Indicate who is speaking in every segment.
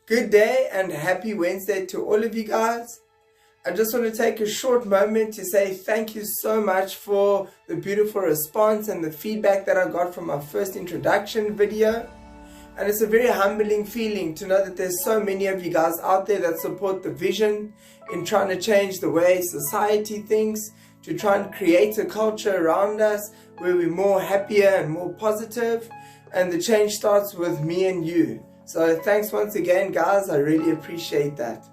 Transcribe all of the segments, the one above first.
Speaker 1: Good day and happy Wednesday to all of you guys. I just want to take a short moment to say thank you so much for the beautiful response and the feedback that I got from my first introduction video. And it's a very humbling feeling to know that there's so many of you guys out there that support the vision in trying to change the way society thinks, to try and create a culture around us where we're more happier and more positive, and the change starts with me and you. So thanks once again, guys. I really appreciate that.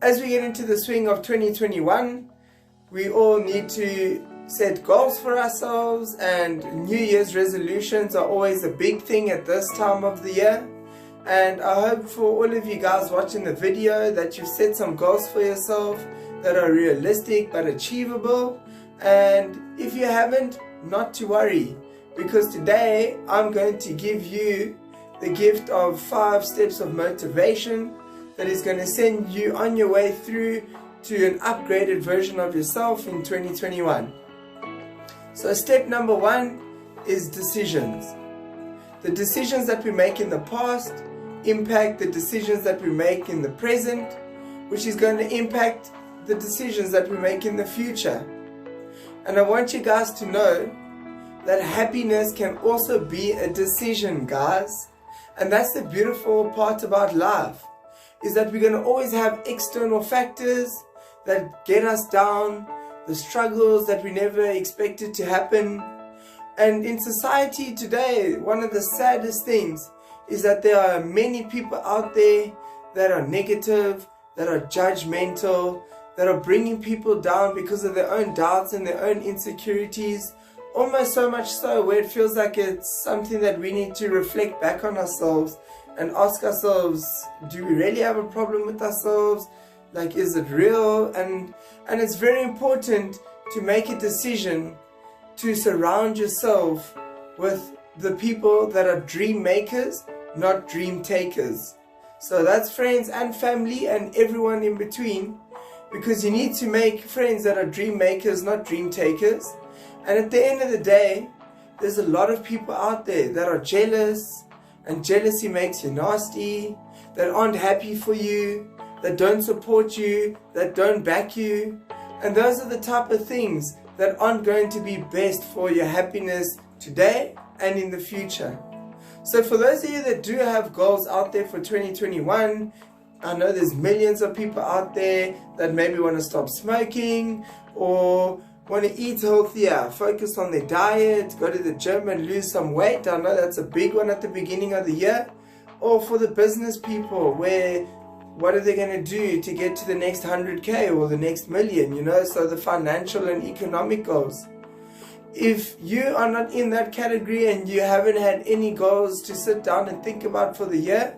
Speaker 1: As we get into the swing of 2021, we all need to set goals for ourselves, and New Year's resolutions are always a big thing at this time of the year. And I hope for all of you guys watching the video that you've set some goals for yourself that are realistic but achievable. And if you haven't, not to worry, because today I'm going to give you the gift of 5 steps of motivation that is going to send you on your way through to an upgraded version of yourself in 2021. So step number 1 is decisions. The decisions that we make in the past impact the decisions that we make in the present, which is going to impact the decisions that we make in the future. And I want you guys to know that happiness can also be a decision, guys. And that's the beautiful part about life, is that we're going to always have external factors that get us down, the struggles that we never expected to happen. And in society today, one of the saddest things is that there are many people out there that are negative, that are judgmental, that are bringing people down because of their own doubts and their own insecurities. Almost so much so where it feels like it's something that we need to reflect back on ourselves and ask ourselves, do we really have a problem with ourselves? Like, is it real? And it's very important to make a decision to surround yourself with the people that are dream makers, not dream takers. So that's friends and family and everyone in between, because you need to make friends that are dream makers, not dream takers. And at the end of the day, there's a lot of people out there that are jealous, and jealousy makes you nasty, that aren't happy for you, that don't support you, that don't back you. And those are the type of things that aren't going to be best for your happiness today and in the future. So for those of you that do have goals out there for 2021, I know there's millions of people out there that maybe want to stop smoking or want to eat healthier, focus on their diet, go to the gym and lose some weight. I know that's a big one at the beginning of the year. Or for the business people, where what are they going to do to get to the next 100K or the next million, so the financial and economic goals. If you are not in that category and you haven't had any goals to sit down and think about for the year,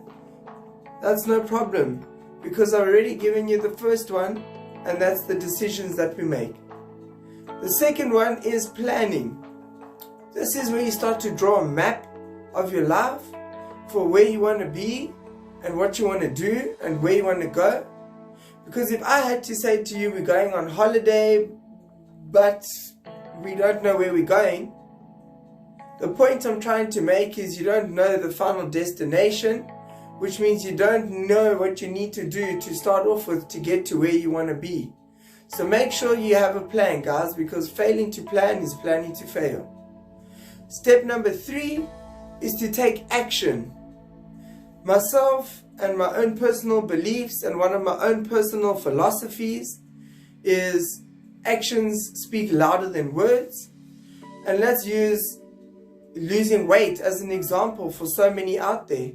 Speaker 1: that's no problem, because I've already given you the first one, and that's the decisions that we make. The second one is planning. This is where you start to draw a map of your life for where you want to be and what you want to do and where you want to go. Because if I had to say to you, we're going on holiday, but we don't know where we're going, the point I'm trying to make is you don't know the final destination, which means you don't know what you need to do to start off with to get to where you want to be. So make sure you have a plan, guys, because failing to plan is planning to fail. Step number 3 is to take action. Myself and my own personal beliefs and one of my own personal philosophies is actions speak louder than words. And let's use losing weight as an example for so many out there.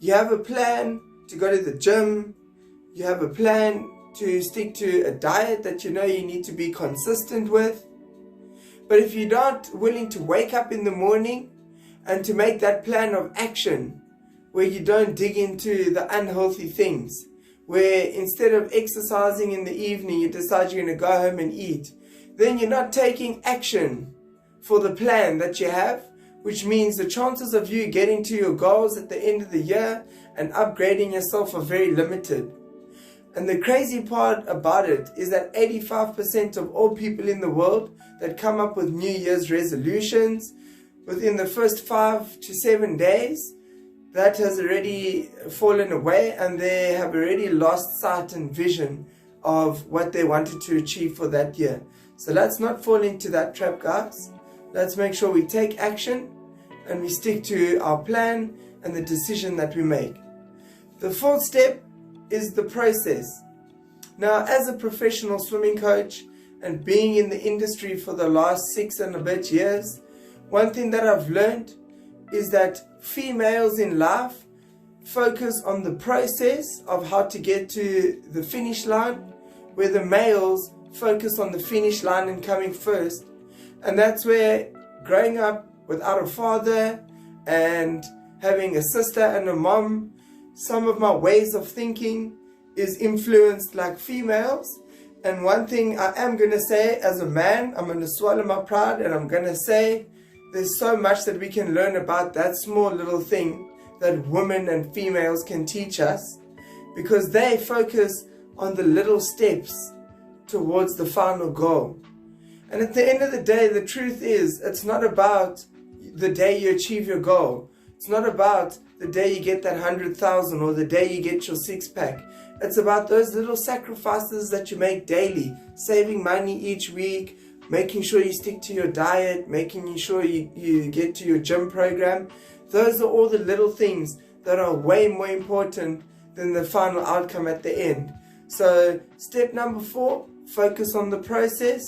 Speaker 1: You have a plan to go to the gym. You have a plan to stick to a diet that you know you need to be consistent with. But if you're not willing to wake up in the morning and to make that plan of action, where you don't dig into the unhealthy things, where instead of exercising in the evening you decide you're going to go home and eat, then you're not taking action for the plan that you have, which means the chances of you getting to your goals at the end of the year and upgrading yourself are very limited. And the crazy part about it is that 85% of all people in the world that come up with New Year's resolutions, within the first 5 to 7 days, that has already fallen away, and they have already lost sight and vision of what they wanted to achieve for that year. So let's not fall into that trap, guys. Let's make sure we take action and we stick to our plan and the decision that we make. The fourth step is the process. Now, as a professional swimming coach and being in the industry for the last 6 and a bit years, one thing that I've learned is that females in life focus on the process of how to get to the finish line, where the males focus on the finish line and coming first. And that's where growing up without a father and having a sister and a mom, some of my ways of thinking is influenced like females. And one thing I am going to say as a man, I'm going to swallow my pride and I'm going to say there's so much that we can learn about that small little thing that women and females can teach us, because they focus on the little steps towards the final goal. And at the end of the day, the truth is, it's not about the day you achieve your goal. It's not about the day you get that 100,000 or the day you get your 6-pack. It's about those little sacrifices that you make daily, saving money each week, making sure you stick to your diet, making sure you get to your gym program. Those are all the little things that are way more important than the final outcome at the end. So step number 4, focus on the process,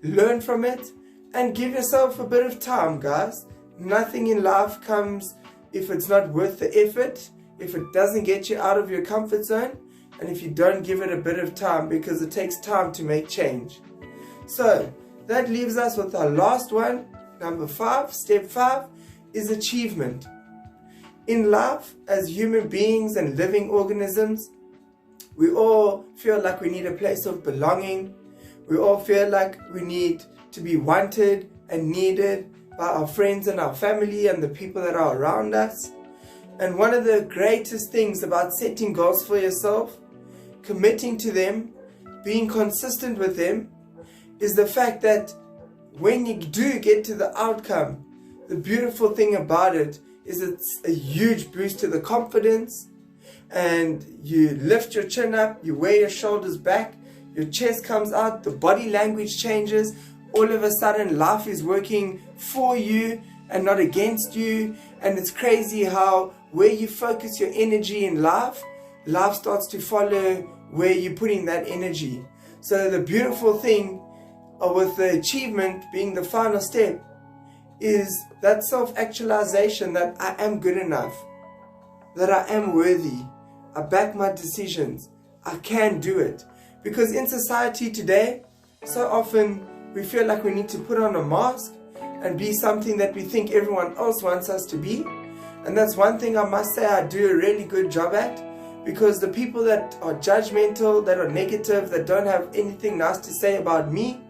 Speaker 1: learn from it, and give yourself a bit of time, guys. Nothing in life comes if it's not worth the effort, if it doesn't get you out of your comfort zone, and if you don't give it a bit of time, because it takes time to make change. So that leaves us with our last one, number 5. Step 5 is achievement. In life, as human beings and living organisms, we all feel like we need a place of belonging. We all feel like we need to be wanted and needed by our friends and our family and the people that are around us. And one of the greatest things about setting goals for yourself, committing to them, being consistent with them, is the fact that when you do get to the outcome, the beautiful thing about it is it's a huge boost to the confidence, and you lift your chin up, you wear your shoulders back, your chest comes out, the body language changes. All of a sudden life is working for you and not against you. And it's crazy how where you focus your energy in life, life starts to follow where you're putting that energy. So the beautiful thing with the achievement being the final step is that self-actualization, that I am good enough, that I am worthy, I back my decisions, I can do it. Because in society today, so often we feel like we need to put on a mask and be something that we think everyone else wants us to be. And that's one thing I must say I do a really good job at, because the people that are judgmental, that are negative, that don't have anything nice to say about me,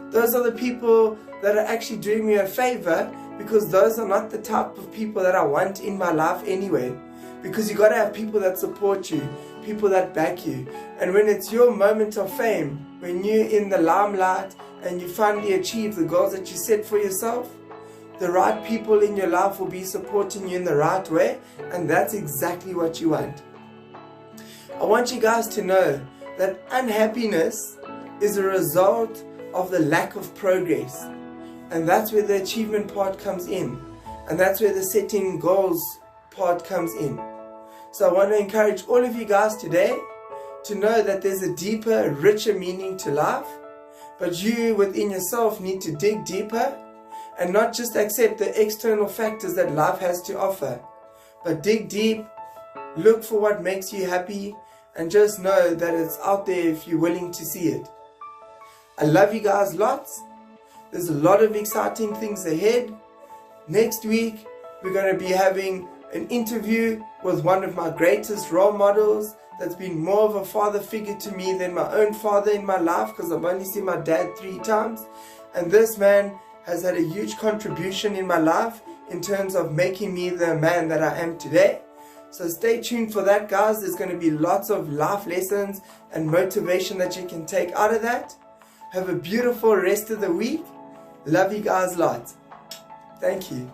Speaker 1: those are the people that are actually doing me a favor, because those are not the type of people that I want in my life anyway. Because you got to have people that support you, people that back you. And when it's your moment of fame, when you're in the limelight and you finally achieve the goals that you set for yourself, the right people in your life will be supporting you in the right way, and that's exactly what you want. I want you guys to know that unhappiness is a result of the lack of progress, and that's where the achievement part comes in, and that's where the setting goals part comes in. So I want to encourage all of you guys today to know that there's a deeper, richer meaning to life, but you within yourself need to dig deeper and not just accept the external factors that life has to offer, but dig deep, look for what makes you happy, and just know that it's out there if you're willing to see it. I love you guys lots. There's a lot of exciting things ahead. Next week, we're going to be having an interview with one of my greatest role models that's been more of a father figure to me than my own father in my life, because I've only seen my dad 3 times. And this man has had a huge contribution in my life in terms of making me the man that I am today. So stay tuned for that, guys. There's going to be lots of life lessons and motivation that you can take out of that. Have a beautiful rest of the week. Love you guys lots. Thank you.